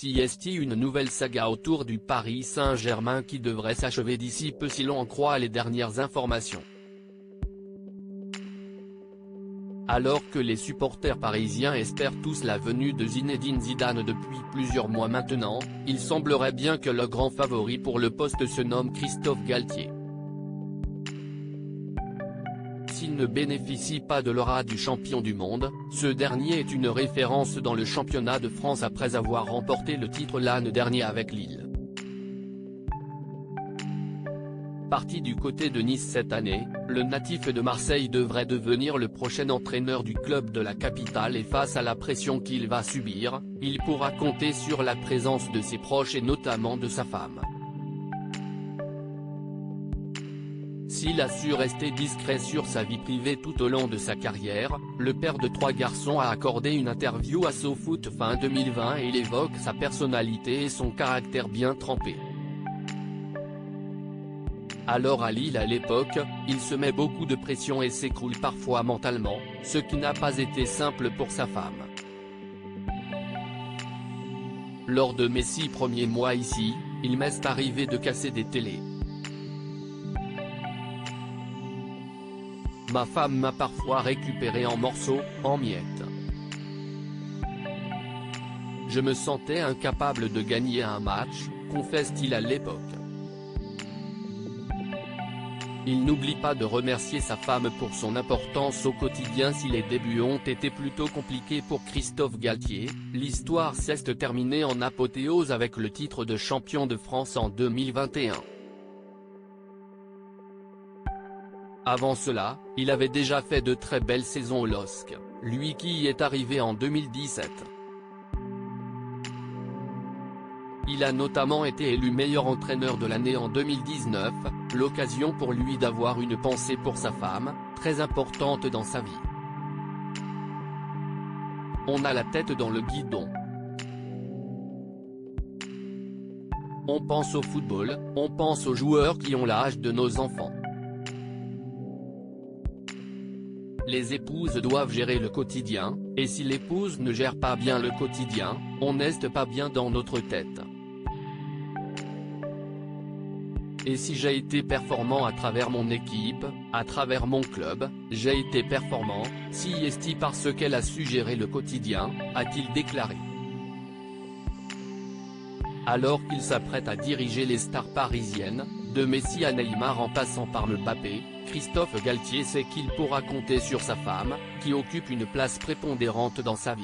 Si est une nouvelle saga autour du Paris Saint-Germain qui devrait s'achever d'ici peu si l'on en croit les dernières informations. Alors que les supporters parisiens espèrent tous la venue de Zinedine Zidane depuis plusieurs mois maintenant, il semblerait bien que le grand favori pour le poste se nomme Christophe Galtier. S'il ne bénéficie pas de l'aura du champion du monde, ce dernier est une référence dans le championnat de France après avoir remporté le titre l'année dernière avec Lille. Parti du côté de Nice cette année, le natif de Marseille devrait devenir le prochain entraîneur du club de la capitale et face à la pression qu'il va subir, il pourra compter sur la présence de ses proches et notamment de sa femme. S'il a su rester discret sur sa vie privée tout au long de sa carrière, le père de 3 garçons a accordé une interview à SoFoot fin 2020 et il évoque sa personnalité et son caractère bien trempé. Alors à Lille à l'époque, il se met beaucoup de pression et s'écroule parfois mentalement, ce qui n'a pas été simple pour sa femme. Lors de mes 6 premiers mois ici, il m'est arrivé de casser des télés. Ma femme m'a parfois récupéré en morceaux, en miettes. Je me sentais incapable de gagner un match, confesse-t-il à l'époque. Il n'oublie pas de remercier sa femme pour son importance au quotidien. Si les débuts ont été plutôt compliqués pour Christophe Galtier, l'histoire s'est terminée en apothéose avec le titre de champion de France en 2021. Avant cela, il avait déjà fait de très belles saisons au LOSC, lui qui y est arrivé en 2017. Il a notamment été élu meilleur entraîneur de l'année en 2019, l'occasion pour lui d'avoir une pensée pour sa femme, très importante dans sa vie. On a la tête dans le guidon. On pense au football, on pense aux joueurs qui ont l'âge de nos enfants. Les épouses doivent gérer le quotidien, et si l'épouse ne gère pas bien le quotidien, on n'est pas bien dans notre tête. Et si j'ai été performant à travers mon équipe, à travers mon club, j'ai été performant, si est parce qu'elle a su gérer le quotidien, a-t-il déclaré. Alors qu'il s'apprête à diriger les stars parisiennes, de Messi à Neymar en passant par Mbappé, Christophe Galtier sait qu'il pourra compter sur sa femme, qui occupe une place prépondérante dans sa vie.